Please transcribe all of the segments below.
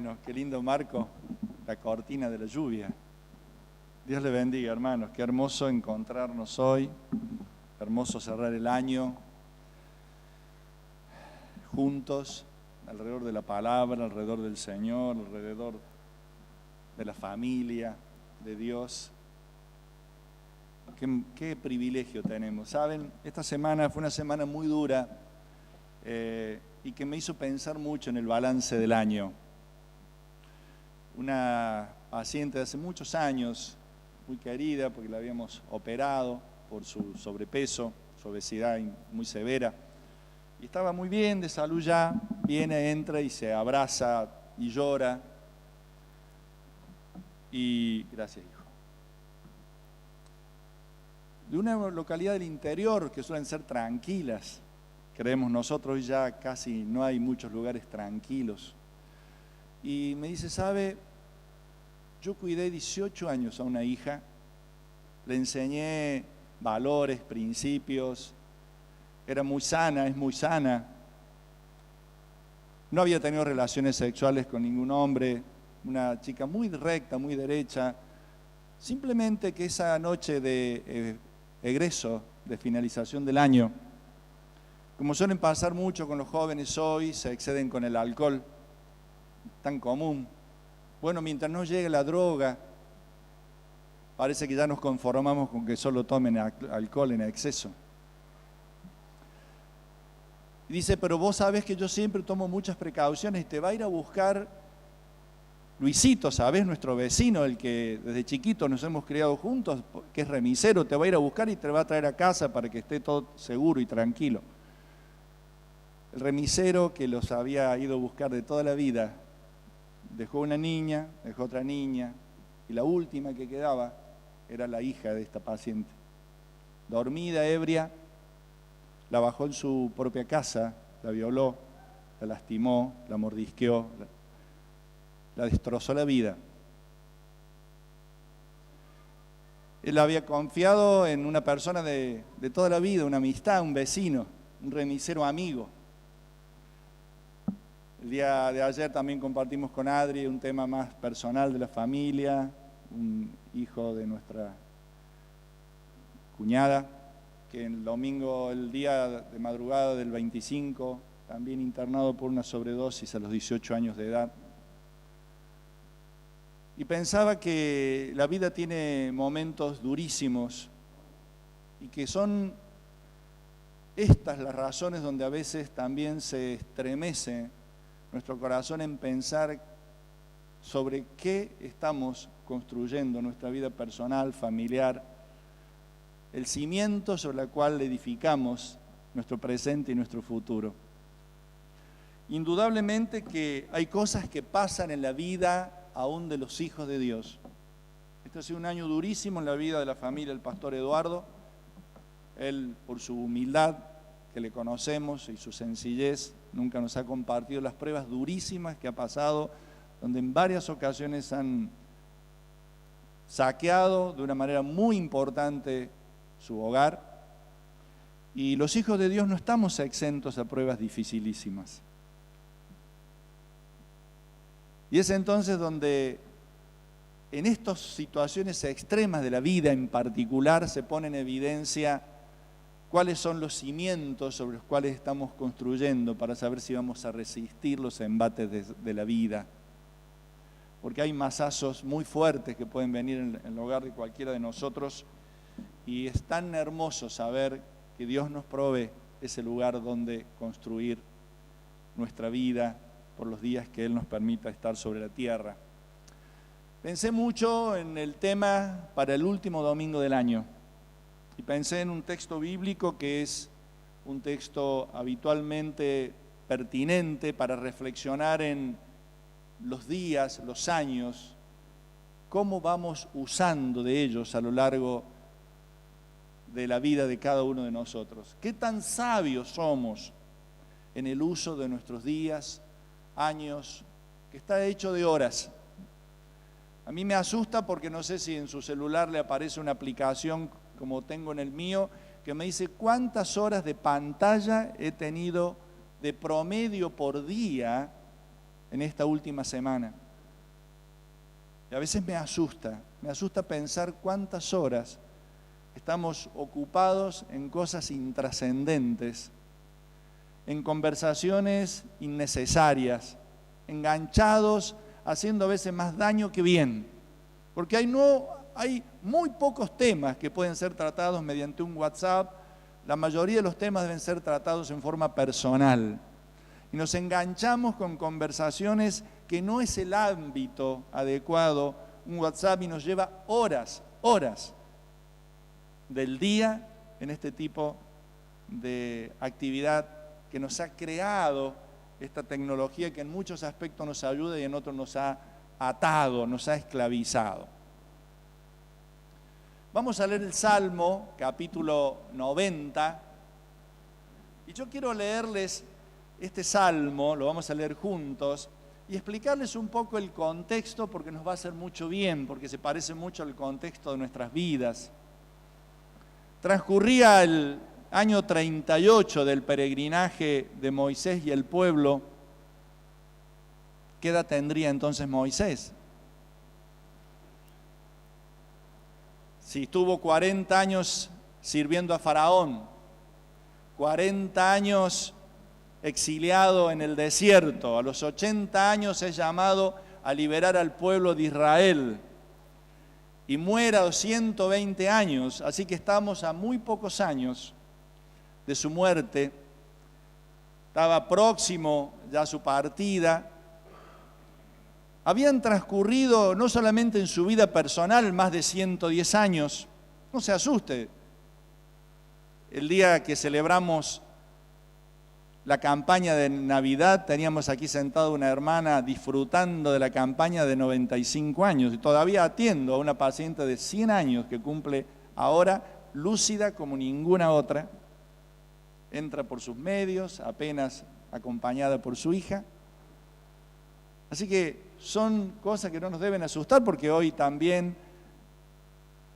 Bueno, qué lindo marco, la cortina de la lluvia. Dios le bendiga, hermanos. Qué hermoso encontrarnos hoy, hermoso cerrar el año juntos, alrededor de la palabra, alrededor del Señor, alrededor de la familia, de Dios. Qué privilegio tenemos. Saben, esta semana fue una semana muy dura y que me hizo pensar mucho en el balance del año. Una paciente de hace muchos años, muy querida porque la habíamos operado por su sobrepeso, su obesidad muy severa, y estaba muy bien de salud ya, viene, entra y se abraza y llora. Y gracias, hijo. De una localidad del interior que suelen ser tranquilas, creemos nosotros, ya casi no hay muchos lugares tranquilos. Y me dice, ¿sabe? Yo cuidé 18 años a una hija, le enseñé valores, principios, era muy sana, es muy sana. No había tenido relaciones sexuales con ningún hombre, una chica muy recta, muy derecha. Simplemente que esa noche de egreso, de finalización del año, como suelen pasar mucho con los jóvenes hoy, se exceden con el alcohol, tan común. Bueno, mientras no llegue la droga, parece que ya nos conformamos con que solo tomen alcohol en exceso. Y dice, pero vos sabés que yo siempre tomo muchas precauciones y te va a ir a buscar Luisito, ¿sabés? Nuestro vecino, el que desde chiquito nos hemos criado juntos, que es remisero, te va a ir a buscar y te va a traer a casa para que esté todo seguro y tranquilo. El remisero que los había ido a buscar de toda la vida, dejó una niña, dejó otra niña, y la última que quedaba era la hija de esta paciente. Dormida, ebria, la bajó en su propia casa, la violó, la lastimó, la mordisqueó, la destrozó la vida. Él había confiado en una persona de toda la vida, una amistad, un vecino, un remisero amigo. El día de ayer también compartimos con Adri un tema más personal de la familia, un hijo de nuestra cuñada, que el domingo, el día de madrugada del 25, también internado por una sobredosis a los 18 años de edad. Y pensaba que la vida tiene momentos durísimos y que son estas las razones donde a veces también se estremece nuestro corazón en pensar sobre qué estamos construyendo nuestra vida personal, familiar, el cimiento sobre el cual edificamos nuestro presente y nuestro futuro. Indudablemente que hay cosas que pasan en la vida aún de los hijos de Dios. Este ha sido un año durísimo en la vida de la familia del pastor Eduardo. Él, por su humildad que le conocemos y su sencillez, nunca nos ha compartido las pruebas durísimas que ha pasado, donde en varias ocasiones han saqueado de una manera muy importante su hogar. Y los hijos de Dios no estamos exentos a pruebas dificilísimas. Y es entonces donde en estas situaciones extremas de la vida en particular se pone en evidencia cuáles son los cimientos sobre los cuales estamos construyendo para saber si vamos a resistir los embates de la vida. Porque hay masazos muy fuertes que pueden venir en el hogar de cualquiera de nosotros y es tan hermoso saber que Dios nos provee ese lugar donde construir nuestra vida por los días que Él nos permita estar sobre la tierra. Pensé mucho en el tema para el último domingo del año. Y pensé en un texto bíblico que es un texto habitualmente pertinente para reflexionar en los días, los años, cómo vamos usando de ellos a lo largo de la vida de cada uno de nosotros. ¿Qué tan sabios somos en el uso de nuestros días, años, que está hecho de horas? A mí me asusta porque no sé si en su celular le aparece una aplicación como tengo en el mío, que me dice cuántas horas de pantalla he tenido de promedio por día en esta última semana. Y a veces me asusta pensar cuántas horas estamos ocupados en cosas intrascendentes, en conversaciones innecesarias, enganchados, haciendo a veces más daño que bien. Porque hay muy pocos temas que pueden ser tratados mediante un WhatsApp. La mayoría de los temas deben ser tratados en forma personal. Y nos enganchamos con conversaciones que no es el ámbito adecuado, un WhatsApp, y nos lleva horas del día en este tipo de actividad que nos ha creado esta tecnología, que en muchos aspectos nos ayuda y en otros nos ha atado, nos ha esclavizado. Vamos a leer el Salmo, capítulo 90, y yo quiero leerles este Salmo, lo vamos a leer juntos, y explicarles un poco el contexto, porque nos va a hacer mucho bien, porque se parece mucho al contexto de nuestras vidas. Transcurría el año 38 del peregrinaje de Moisés y el pueblo. ¿Qué edad tendría entonces Moisés? Si estuvo 40 años sirviendo a Faraón, 40 años exiliado en el desierto, a los 80 años es llamado a liberar al pueblo de Israel y muere a los 120 años, así que estamos a muy pocos años de su muerte. Estaba próximo ya su partida. Habían transcurrido no solamente en su vida personal más de 110 años, no se asuste, el día que celebramos la campaña de Navidad, teníamos aquí sentada una hermana disfrutando de la campaña de 95 años, y todavía atiendo a una paciente de 100 años que cumple ahora, lúcida como ninguna otra, entra por sus medios, apenas acompañada por su hija. Así que son cosas que no nos deben asustar, porque hoy también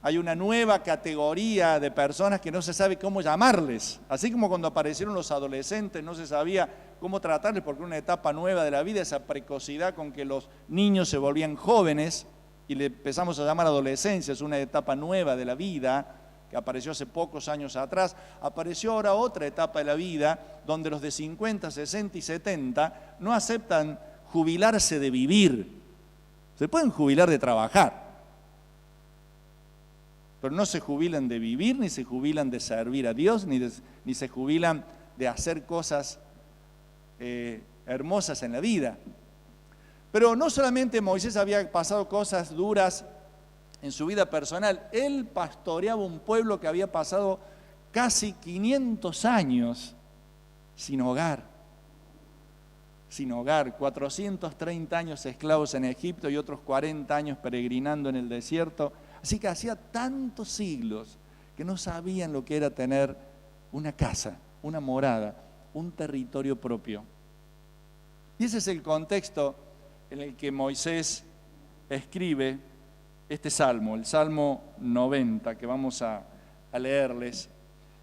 hay una nueva categoría de personas que no se sabe cómo llamarles. Así como cuando aparecieron los adolescentes no se sabía cómo tratarles, porque era una etapa nueva de la vida, esa precocidad con que los niños se volvían jóvenes y le empezamos a llamar adolescencia, es una etapa nueva de la vida que apareció hace pocos años atrás. Apareció ahora otra etapa de la vida donde los de 50, 60 y 70 no aceptan jubilarse de vivir. Se pueden jubilar de trabajar, pero no se jubilan de vivir, ni se jubilan de servir a Dios, ni se jubilan de hacer cosas hermosas en la vida. Pero no solamente Moisés había pasado cosas duras en su vida personal, él pastoreaba un pueblo que había pasado casi 500 años sin hogar, 430 años esclavos en Egipto y otros 40 años peregrinando en el desierto. Así que hacía tantos siglos que no sabían lo que era tener una casa, una morada, un territorio propio. Y ese es el contexto en el que Moisés escribe este salmo, el Salmo 90, que vamos a leerles.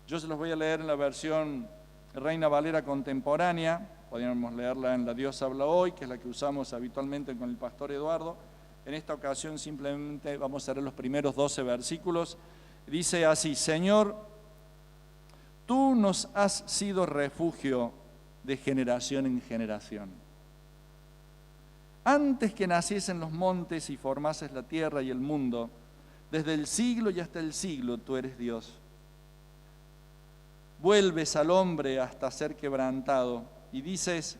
Yo se los voy a leer en la versión Reina Valera contemporánea. Podríamos leerla en La Dios habla hoy, que es la que usamos habitualmente con el pastor Eduardo. En esta ocasión simplemente vamos a leer los primeros 12 versículos. Dice así: Señor, tú nos has sido refugio de generación en generación. Antes que naciesen los montes y formases la tierra y el mundo, desde el siglo y hasta el siglo tú eres Dios. Vuelves al hombre hasta ser quebrantado y dices: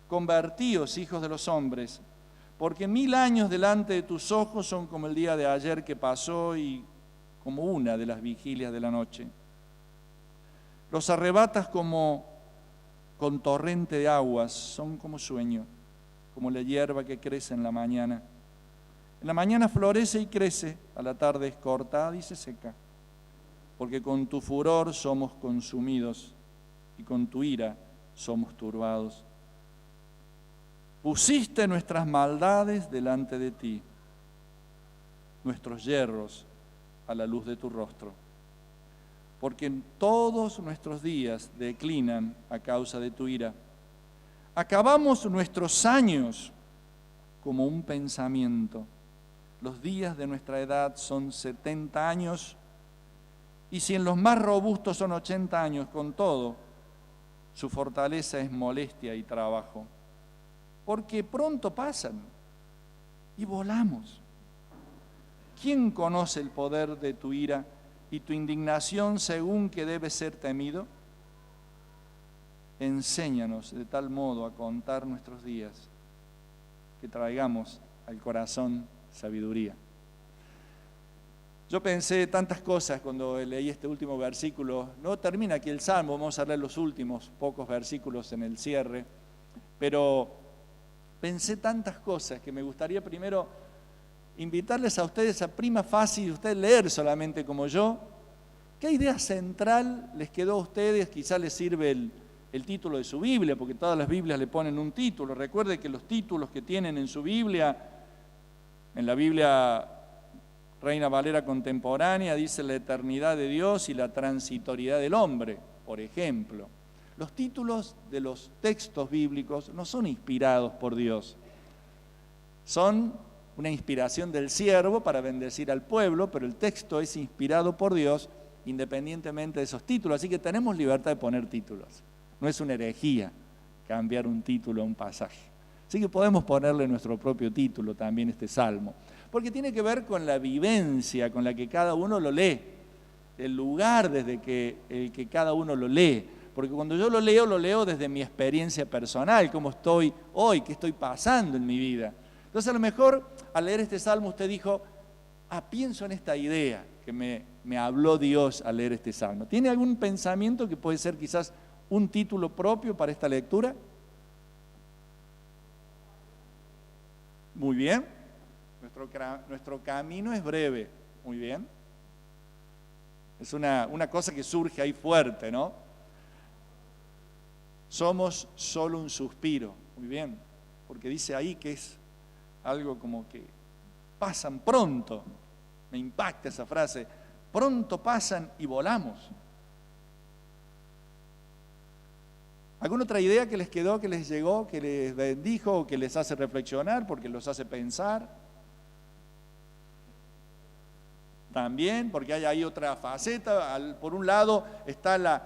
convertíos, hijos de los hombres, porque 1000 años delante de tus ojos son como el día de ayer que pasó y como una de las vigilias de la noche. Los arrebatas como con torrente de aguas, son como sueño, como la hierba que crece en la mañana. En la mañana florece y crece, a la tarde es cortada y se seca, porque con tu furor somos consumidos y con tu ira somos turbados. Pusiste nuestras maldades delante de ti, nuestros yerros a la luz de tu rostro, porque todos nuestros días declinan a causa de tu ira. Acabamos nuestros años como un pensamiento. Los días de nuestra edad son 70 años, y si en los más robustos son 80 años, con todo, su fortaleza es molestia y trabajo, porque pronto pasan y volamos. ¿Quién conoce el poder de tu ira y tu indignación según que debe ser temido? Enséñanos de tal modo a contar nuestros días, que traigamos al corazón sabiduría. Yo pensé tantas cosas cuando leí este último versículo. No termina aquí el Salmo, vamos a leer los últimos pocos versículos en el cierre, pero pensé tantas cosas que me gustaría primero invitarles a ustedes a prima facie, ustedes leer solamente como yo. ¿Qué idea central les quedó a ustedes? Quizás les sirve el título de su Biblia, porque todas las Biblias le ponen un título. Recuerde que los títulos que tienen en su Biblia, en la Biblia Reina Valera contemporánea, dice la eternidad de Dios y la transitoriedad del hombre, por ejemplo. Los títulos de los textos bíblicos no son inspirados por Dios, son una inspiración del siervo para bendecir al pueblo, pero el texto es inspirado por Dios independientemente de esos títulos, así que tenemos libertad de poner títulos. No es una herejía cambiar un título a un pasaje. Así que podemos ponerle nuestro propio título también a este salmo, porque tiene que ver con la vivencia con la que cada uno lo lee, el lugar desde el que cada uno lo lee. Porque cuando yo lo leo desde mi experiencia personal, cómo estoy hoy, qué estoy pasando en mi vida. Entonces a lo mejor al leer este salmo usted dijo, pienso en esta idea que me habló Dios al leer este salmo. ¿Tiene algún pensamiento que puede ser quizás un título propio para esta lectura? Muy bien. Nuestro camino es breve. Muy bien. Es una cosa que surge ahí fuerte, ¿no? Somos solo un suspiro. Muy bien. Porque dice ahí que es algo como que pasan pronto. Me impacta esa frase. Pronto pasan y volamos. ¿Alguna otra idea que les quedó, que les llegó, que les bendijo o que les hace reflexionar porque los hace pensar? También, porque hay ahí otra faceta. Por un lado está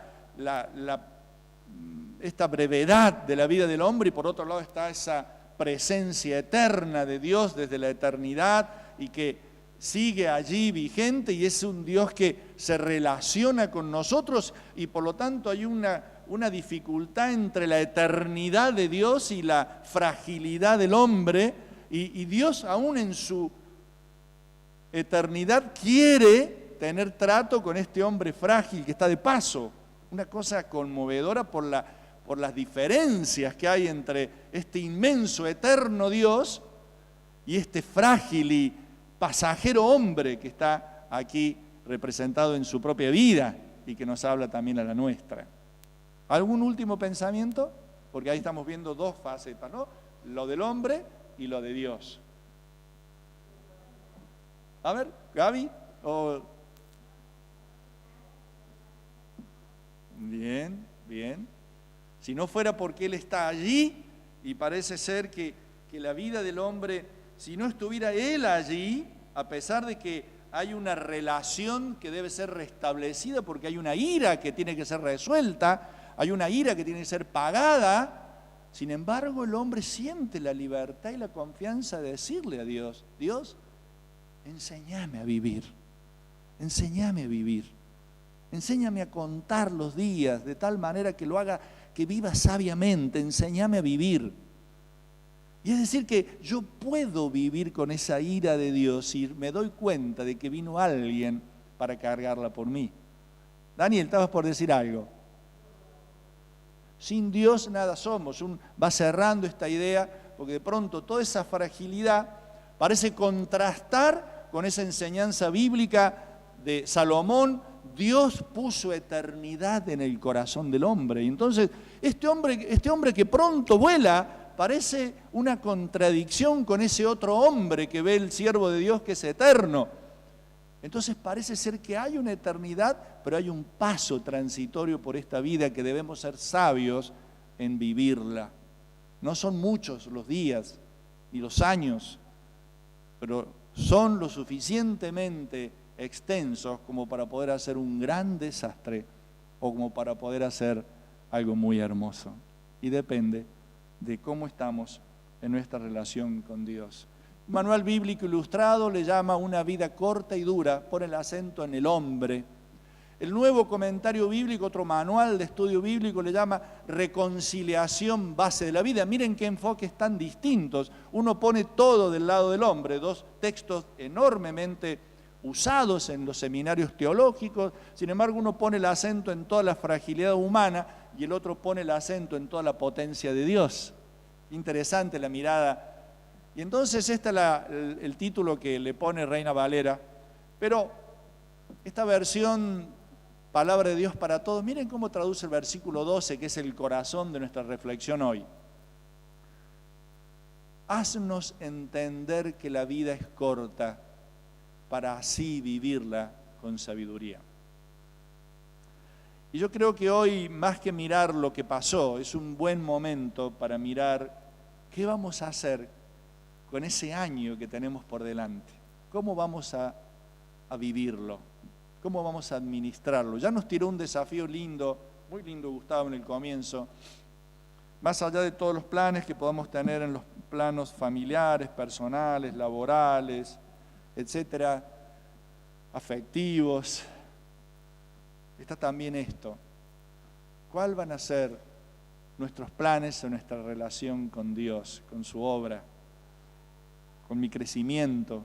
esta brevedad de la vida del hombre y por otro lado está esa presencia eterna de Dios desde la eternidad y que sigue allí vigente y es un Dios que se relaciona con nosotros y por lo tanto hay una dificultad entre la eternidad de Dios y la fragilidad del hombre y Dios aún en su eternidad quiere tener trato con este hombre frágil que está de paso. Una cosa conmovedora por las diferencias que hay entre este inmenso, eterno Dios y este frágil y pasajero hombre que está aquí representado en su propia vida y que nos habla también a la nuestra. ¿Algún último pensamiento? Porque ahí estamos viendo dos facetas, ¿no? Lo del hombre y lo de Dios. A ver, Gaby. Bien, bien. Si no fuera porque Él está allí, y parece ser que la vida del hombre, si no estuviera Él allí, a pesar de que hay una relación que debe ser restablecida porque hay una ira que tiene que ser resuelta, hay una ira que tiene que ser pagada, sin embargo el hombre siente la libertad y la confianza de decirle a Dios, Dios, enséñame a vivir, enséñame a vivir, enséñame a contar los días de tal manera que lo haga, que viva sabiamente, enséñame a vivir. Y es decir que yo puedo vivir con esa ira de Dios si me doy cuenta de que vino alguien para cargarla por mí. Daniel, estabas por decir algo. Sin Dios nada somos. Va cerrando esta idea porque de pronto toda esa fragilidad parece contrastar con esa enseñanza bíblica de Salomón. Dios puso eternidad en el corazón del hombre. Y entonces este hombre que pronto vuela parece una contradicción con ese otro hombre que ve el siervo de Dios que es eterno. Entonces parece ser que hay una eternidad, pero hay un paso transitorio por esta vida que debemos ser sabios en vivirla. No son muchos los días, ni los años, pero son lo suficientemente extensos como para poder hacer un gran desastre o como para poder hacer algo muy hermoso. Y depende de cómo estamos en nuestra relación con Dios. Un manual bíblico ilustrado le llama Una vida corta y dura, pone el acento en el hombre. El Nuevo Comentario Bíblico, otro manual de estudio bíblico, le llama Reconciliación base de la vida. Miren qué enfoques tan distintos. Uno pone todo del lado del hombre, dos textos enormemente usados en los seminarios teológicos. Sin embargo, uno pone el acento en toda la fragilidad humana y el otro pone el acento en toda la potencia de Dios. Interesante la mirada. Y entonces este es el título que le pone Reina Valera. Pero esta versión, Palabra de Dios para Todos, miren cómo traduce el versículo 12, que es el corazón de nuestra reflexión hoy. Haznos entender que la vida es corta, para así vivirla con sabiduría. Y yo creo que hoy, más que mirar lo que pasó, es un buen momento para mirar qué vamos a hacer con ese año que tenemos por delante. ¿Cómo vamos a vivirlo? ¿Cómo vamos a administrarlo? Ya nos tiró un desafío lindo, muy lindo Gustavo en el comienzo, más allá de todos los planes que podamos tener en los planos familiares, personales, laborales, etcétera, afectivos, está también esto. ¿Cuál van a ser nuestros planes en nuestra relación con Dios, con su obra, con mi crecimiento?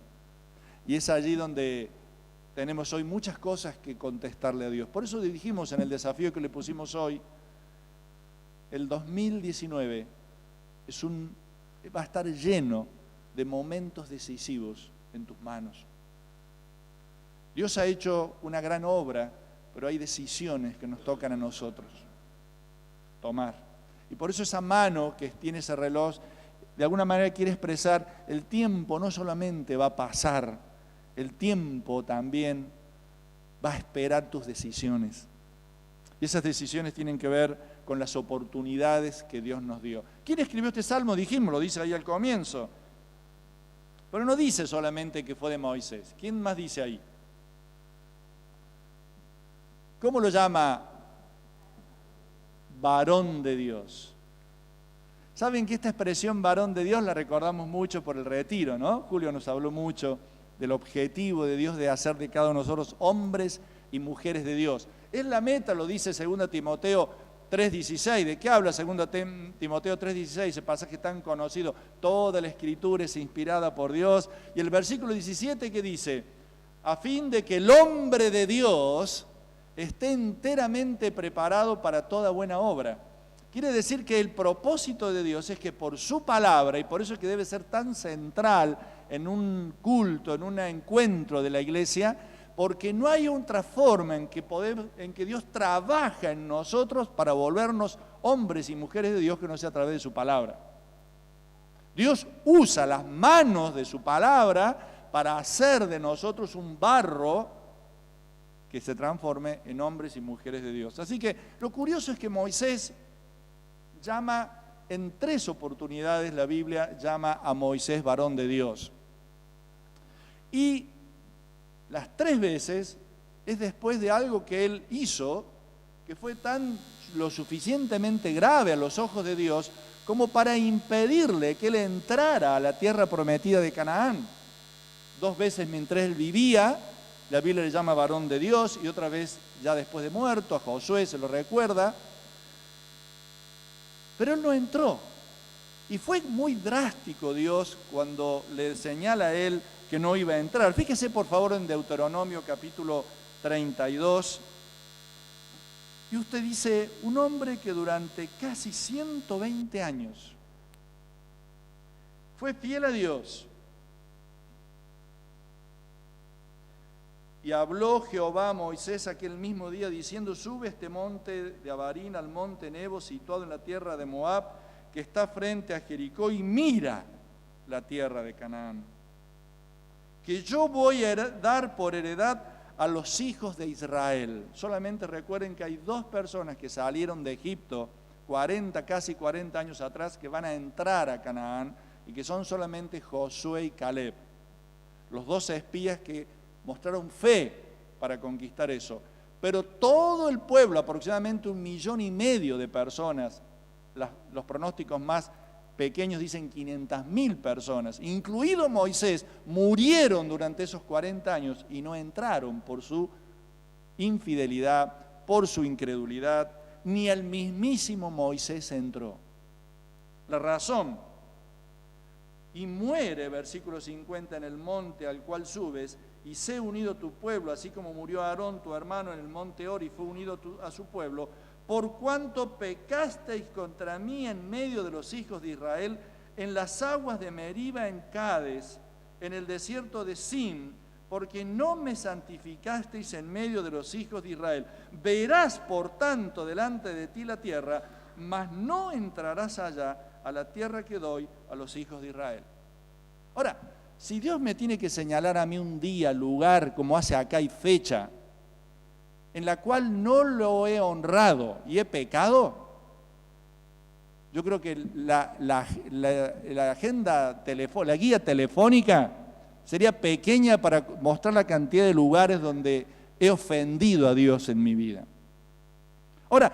Y es allí donde tenemos hoy muchas cosas que contestarle a Dios. Por eso dijimos en el desafío que le pusimos hoy, el 2019 va a estar lleno de momentos decisivos en tus manos. Dios ha hecho una gran obra, pero hay decisiones que nos tocan a nosotros tomar. Y por eso esa mano que tiene ese reloj, de alguna manera quiere expresar, el tiempo no solamente va a pasar, el tiempo también va a esperar tus decisiones. Y esas decisiones tienen que ver con las oportunidades que Dios nos dio. ¿Quién escribió este salmo? Dijimos, lo dice ahí al comienzo. Pero no dice solamente que fue de Moisés. ¿Quién más dice ahí? ¿Cómo lo llama? Varón de Dios. Saben que esta expresión varón de Dios la recordamos mucho por el retiro, ¿no? Julio nos habló mucho del objetivo de Dios de hacer de cada uno de nosotros hombres y mujeres de Dios. Es la meta, lo dice 2 Timoteo 3:16. ¿De qué habla 2 Timoteo 3:16? Ese pasaje tan conocido. Toda la Escritura es inspirada por Dios. Y el versículo 17 que dice, a fin de que el hombre de Dios esté enteramente preparado para toda buena obra. Quiere decir que el propósito de Dios es que por su palabra, y por eso es que debe ser tan central en un culto, en un encuentro de la iglesia, porque no hay otra forma en que Dios trabaja en nosotros para volvernos hombres y mujeres de Dios que no sea a través de su palabra. Dios usa las manos de su palabra para hacer de nosotros un barro que se transforme en hombres y mujeres de Dios. Así que lo curioso es que Moisés llama, en 3 oportunidades la Biblia llama a Moisés varón de Dios. Y las 3 veces es después de algo que él hizo, que fue lo suficientemente grave a los ojos de Dios, como para impedirle que él entrara a la tierra prometida de Canaán. 2 veces mientras él vivía, la Biblia le llama varón de Dios, y otra vez ya después de muerto, a Josué se lo recuerda. Pero él no entró. Y fue muy drástico Dios cuando le señala a él que no iba a entrar. Fíjese por favor en Deuteronomio capítulo 32. Y usted dice, un hombre que durante casi 120 años fue fiel a Dios. Y habló Jehová a Moisés aquel mismo día diciendo, sube este monte de Abarín al monte Nebo, situado en la tierra de Moab, que está frente a Jericó, y mira la tierra de Canaán, que yo voy a dar por heredad a los hijos de Israel. Solamente recuerden que hay 2 personas que salieron de Egipto casi 40 años atrás, que van a entrar a Canaán, y que son solamente Josué y Caleb, los 12 espías que mostraron fe para conquistar eso. Pero todo el pueblo, aproximadamente 1,5 millones de personas, los pronósticos más pequeños dicen 500.000 personas, incluido Moisés, murieron durante esos 40 años y no entraron por su infidelidad, por su incredulidad, ni el mismísimo Moisés entró. La razón: y muere, versículo 50, en el monte al cual subes, y sé unido a tu pueblo, así como murió Aarón tu hermano en el monte Hor y fue unido a su pueblo, por cuanto pecasteis contra mí en medio de los hijos de Israel, en las aguas de Meriba en Cades, en el desierto de Sin, porque no me santificasteis en medio de los hijos de Israel. Verás, por tanto, delante de ti la tierra, mas no entrarás allá a la tierra que doy a los hijos de Israel. Ahora, si Dios me tiene que señalar a mí un día, lugar, como hace acá y fecha, en la cual no lo he honrado y he pecado, yo creo que la agenda la guía telefónica sería pequeña para mostrar la cantidad de lugares donde he ofendido a Dios en mi vida. Ahora,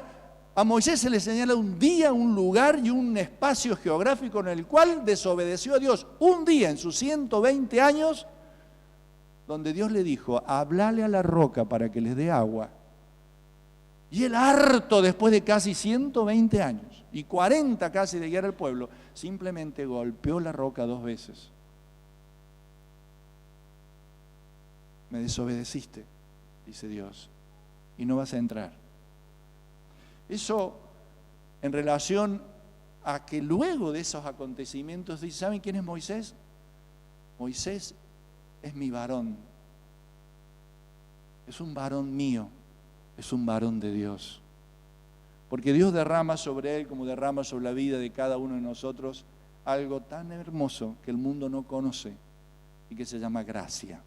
a Moisés se le señala un día, un lugar y un espacio geográfico en el cual desobedeció a Dios. Un día en sus 120 años, donde Dios le dijo: hablale a la roca para que les dé agua. Y él, harto después de casi 120 años y 40 casi de guiar al pueblo, simplemente golpeó la roca 2 veces. Me desobedeciste, dice Dios, y no vas a entrar. Eso en relación a que luego de esos acontecimientos dice: ¿saben quién es Moisés? Moisés es mi varón, es un varón mío, es un varón de Dios. Porque Dios derrama sobre él, como derrama sobre la vida de cada uno de nosotros, algo tan hermoso que el mundo no conoce y que se llama gracia.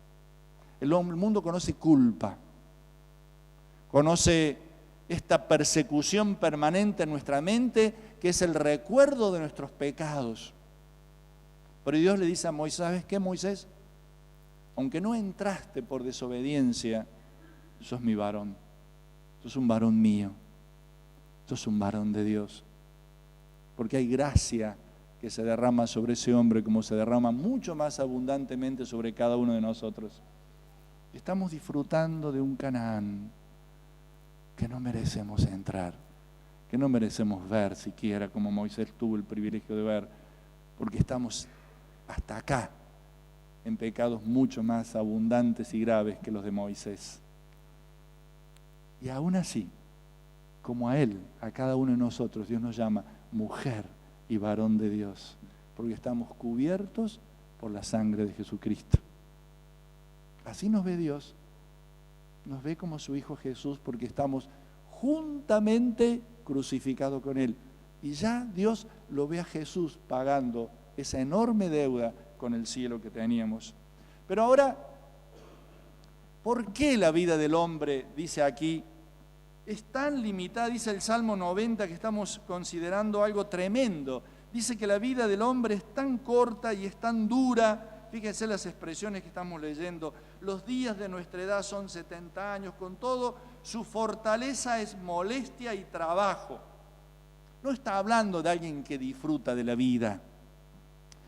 El mundo conoce culpa, conoce esta persecución permanente en nuestra mente, que es el recuerdo de nuestros pecados. Pero Dios le dice a Moisés: ¿sabes qué, Moisés? Aunque no entraste por desobediencia, sos mi varón, sos un varón mío, sos un varón de Dios. Porque hay gracia que se derrama sobre ese hombre, como se derrama mucho más abundantemente sobre cada uno de nosotros. Estamos disfrutando de un Canaán que no merecemos entrar, que no merecemos ver siquiera, como Moisés tuvo el privilegio de ver, porque estamos hasta acá en pecados mucho más abundantes y graves que los de Moisés. Y aún así, como a él, a cada uno de nosotros, Dios nos llama mujer y varón de Dios, porque estamos cubiertos por la sangre de Jesucristo. Así nos ve Dios. Nos ve como su Hijo Jesús, porque estamos juntamente crucificados con Él. Y ya Dios lo ve a Jesús pagando esa enorme deuda con el cielo que teníamos. Pero ahora, ¿por qué la vida del hombre, dice aquí, es tan limitada? Dice el Salmo 90, que estamos considerando algo tremendo. Dice que la vida del hombre es tan corta y es tan dura. Fíjense las expresiones que estamos leyendo. Los días de nuestra edad son 70 años, con todo, su fortaleza es molestia y trabajo. No está hablando de alguien que disfruta de la vida,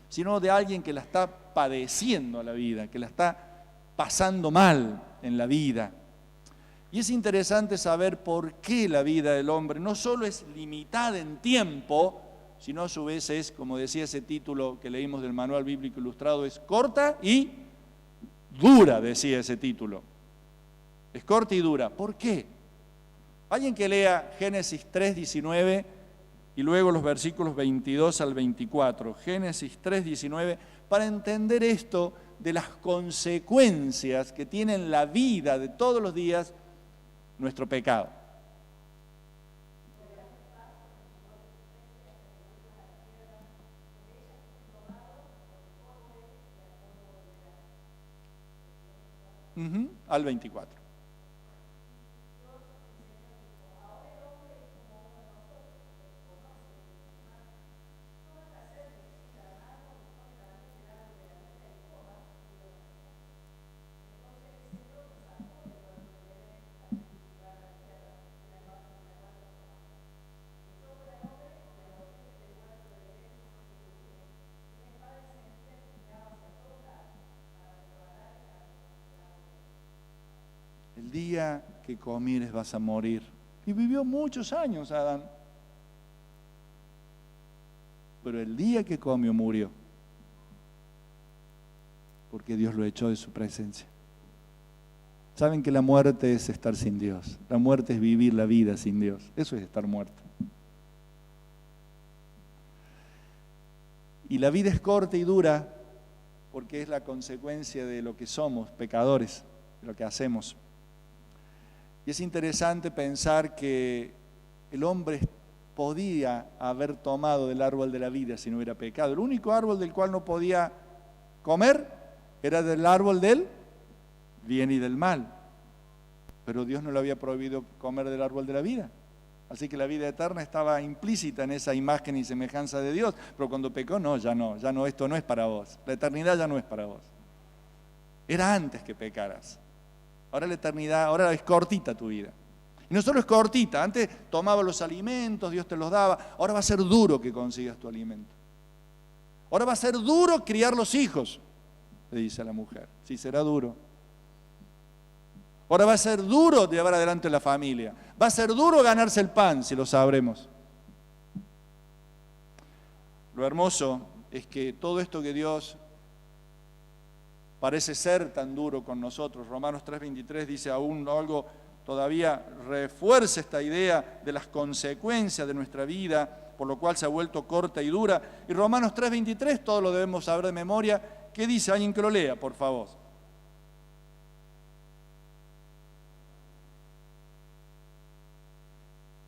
sino de alguien que la está padeciendo a la vida, que la está pasando mal en la vida. Y es interesante saber por qué la vida del hombre no solo es limitada en tiempo, sino a su vez es, como decía ese título que leímos del Manual Bíblico Ilustrado, es corta y dura, decía ese título. Es corta y dura. ¿Por qué? Alguien que lea Génesis 3:19 y luego los versículos 22 al 24. Génesis 3:19, para entender esto de las consecuencias que tiene en la vida de todos los días nuestro pecado. Al 24. día que comieres vas a morir. Y vivió muchos años Adán. Pero el día que comió murió. Porque Dios lo echó de su presencia. Saben que la muerte es estar sin Dios. La muerte es vivir la vida sin Dios. Eso es estar muerto. Y la vida es corta y dura porque es la consecuencia de lo que somos, pecadores, de lo que hacemos. Y es interesante pensar que el hombre podía haber tomado del árbol de la vida si no hubiera pecado. El único árbol del cual no podía comer era del árbol del bien y del mal. Pero Dios no le había prohibido comer del árbol de la vida. Así que la vida eterna estaba implícita en esa imagen y semejanza de Dios. Pero cuando pecó, no, esto no es para vos. La eternidad ya no es para vos. Era antes que pecaras. Ahora la eternidad, ahora es cortita tu vida. Y no solo es cortita, antes tomabas los alimentos, Dios te los daba. Ahora va a ser duro que consigas tu alimento. Ahora va a ser duro criar los hijos, le dice a la mujer. Sí, será duro. Ahora va a ser duro llevar adelante la familia. Va a ser duro ganarse el pan, si lo sabremos. Lo hermoso es que todo esto que Dios parece ser tan duro con nosotros, Romanos 3:23 dice aún algo, todavía refuerza esta idea de las consecuencias de nuestra vida, por lo cual se ha vuelto corta y dura. Y Romanos 3:23, todo lo debemos saber de memoria. ¿Qué dice? Alguien que lo lea, por favor.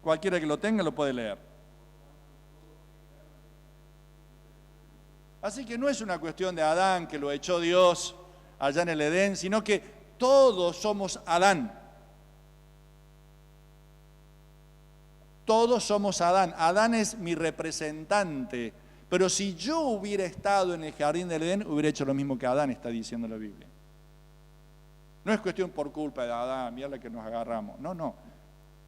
Cualquiera que lo tenga lo puede leer. Así que no es una cuestión de Adán, que lo echó Dios allá en el Edén, sino que todos somos Adán. Todos somos Adán. Adán es mi representante. Pero si yo hubiera estado en el jardín del Edén, hubiera hecho lo mismo que Adán, está diciendo la Biblia. No es cuestión por culpa de Adán, mira la que nos agarramos. No.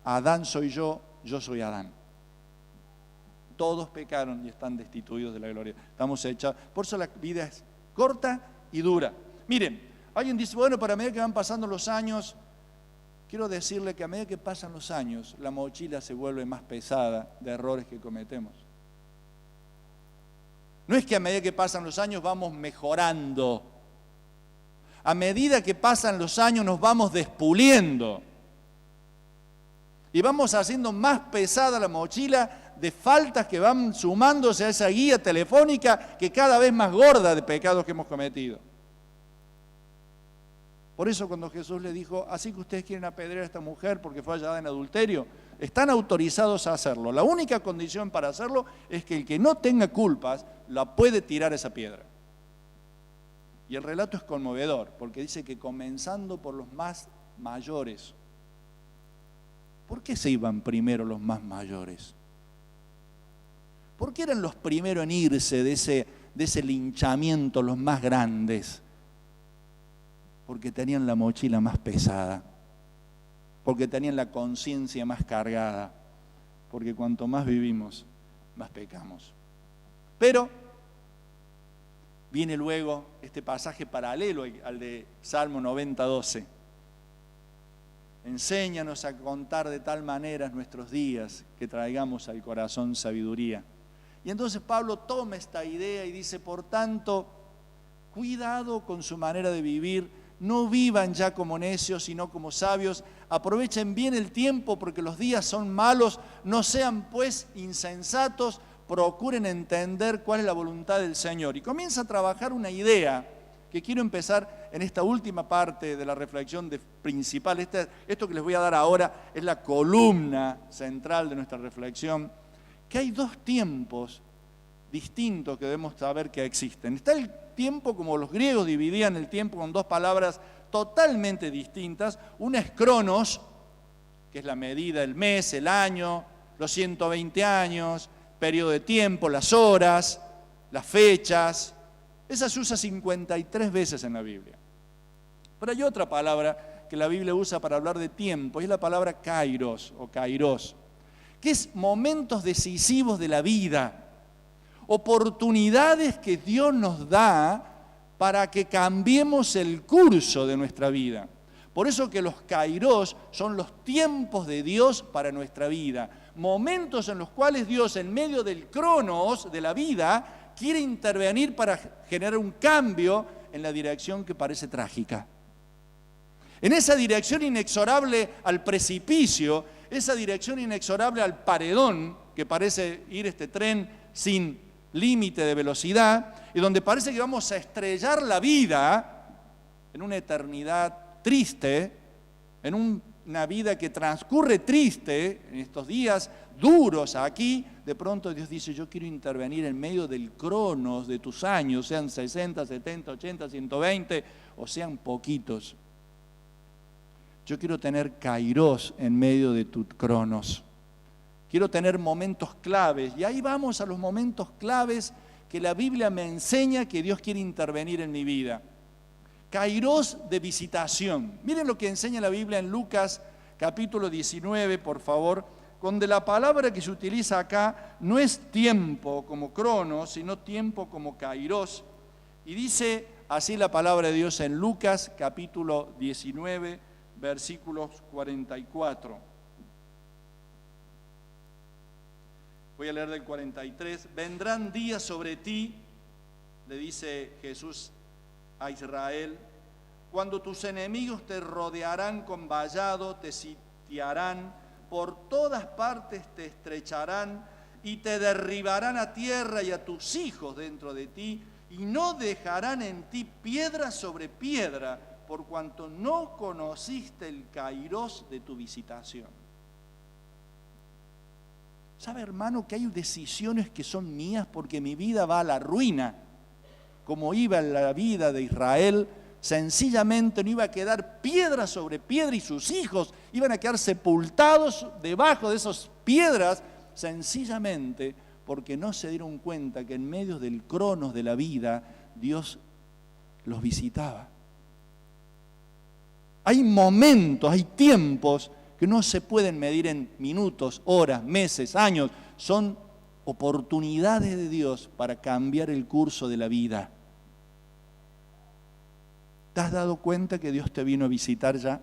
Adán soy yo soy Adán. Todos pecaron y están destituidos de la gloria. Estamos echados. Por eso la vida es corta y dura. Miren, alguien dice, bueno, para medida que van pasando los años, quiero decirle que a medida que pasan los años, la mochila se vuelve más pesada de errores que cometemos. No es que a medida que pasan los años vamos mejorando. A medida que pasan los años nos vamos despuliendo. Y vamos haciendo más pesada la mochila de faltas que van sumándose a esa guía telefónica que cada vez más gorda de pecados que hemos cometido. Por eso cuando Jesús le dijo, así que ustedes quieren apedrear a esta mujer porque fue hallada en adulterio, están autorizados a hacerlo. La única condición para hacerlo es que el que no tenga culpas la puede tirar esa piedra. Y el relato es conmovedor porque dice que comenzando por los más mayores. ¿Por qué se iban primero los más mayores? ¿Por qué eran los primeros en irse de ese linchamiento, los más grandes? Porque tenían la mochila más pesada, porque tenían la conciencia más cargada, porque cuanto más vivimos, más pecamos. Pero viene luego este pasaje paralelo al de Salmo 90:12. Enséñanos a contar de tal manera nuestros días que traigamos al corazón sabiduría. Y entonces Pablo toma esta idea y dice, por tanto, cuidado con su manera de vivir, no vivan ya como necios, sino como sabios, aprovechen bien el tiempo porque los días son malos, no sean pues insensatos, procuren entender cuál es la voluntad del Señor. Y comienza a trabajar una idea que quiero empezar en esta última parte de la reflexión principal. Esto que les voy a dar ahora es la columna central de nuestra reflexión, que hay dos tiempos distintos que debemos saber que existen. Está el tiempo, como los griegos dividían el tiempo con dos palabras totalmente distintas. Una es cronos, que es la medida del mes, el año, los 120 años, periodo de tiempo, las horas, las fechas. Esa se usa 53 veces en la Biblia. Pero hay otra palabra que la Biblia usa para hablar de tiempo, y es la palabra kairos o kairos, que es momentos decisivos de la vida, oportunidades que Dios nos da para que cambiemos el curso de nuestra vida. Por eso que los kairos son los tiempos de Dios para nuestra vida. Momentos en los cuales Dios, en medio del cronos de la vida, quiere intervenir para generar un cambio en la dirección que parece trágica. En esa dirección inexorable al precipicio, esa dirección inexorable al paredón, que parece ir este tren sin límite de velocidad, y donde parece que vamos a estrellar la vida en una eternidad triste, en una vida que transcurre triste, en estos días duros aquí, de pronto Dios dice, yo quiero intervenir en medio del cronos de tus años, sean 60, 70, 80, 120, o sean poquitos. Yo quiero tener kairos en medio de tu cronos. Quiero tener momentos claves, y ahí vamos a los momentos claves que la Biblia me enseña que Dios quiere intervenir en mi vida. Kairos de visitación. Miren lo que enseña la Biblia en Lucas capítulo 19, por favor, donde la palabra que se utiliza acá no es tiempo como cronos, sino tiempo como kairos. Y dice así la palabra de Dios en Lucas capítulo 19, versículos 44. Voy a leer del 43. Vendrán días sobre ti, le dice Jesús a Israel, cuando tus enemigos te rodearán con vallado, te sitiarán, por todas partes te estrecharán y te derribarán a tierra y a tus hijos dentro de ti, y no dejarán en ti piedra sobre piedra, por cuanto no conociste el kairos de tu visitación. ¿Sabe, hermano, que hay decisiones que son mías porque mi vida va a la ruina? Como iba en la vida de Israel, sencillamente no iba a quedar piedra sobre piedra y sus hijos iban a quedar sepultados debajo de esas piedras, sencillamente porque no se dieron cuenta que en medio del cronos de la vida Dios los visitaba. Hay momentos, hay tiempos que no se pueden medir en minutos, horas, meses, años. Son oportunidades de Dios para cambiar el curso de la vida. ¿Te has dado cuenta que Dios te vino a visitar ya?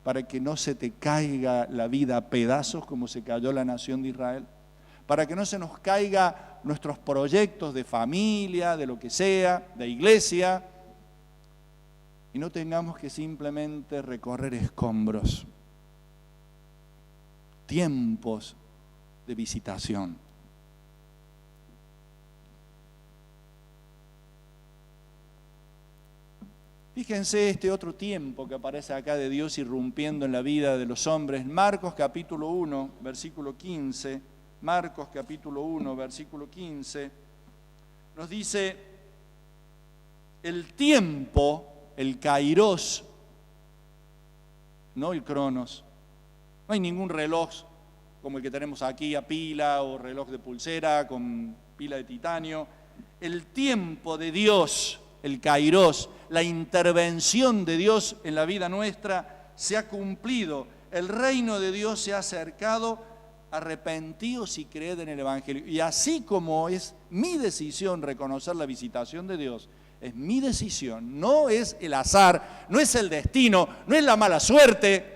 Para que no se te caiga la vida a pedazos como se cayó la nación de Israel. Para que no se nos caiga nuestros proyectos de familia, de lo que sea, de iglesia. Y no tengamos que simplemente recorrer escombros. Tiempos de visitación. Fíjense este otro tiempo que aparece acá de Dios irrumpiendo en la vida de los hombres. Marcos capítulo 1, versículo 15. Marcos capítulo 1, versículo 15. Nos dice, el tiempo, el kairos, no el cronos. No hay ningún reloj como el que tenemos aquí a pila o reloj de pulsera con pila de titanio. El tiempo de Dios, el kairos, la intervención de Dios en la vida nuestra se ha cumplido. El reino de Dios se ha acercado. Arrepentíos y creed en el Evangelio. Y así como es mi decisión reconocer la visitación de Dios, es mi decisión, no es el azar, no es el destino, no es la mala suerte.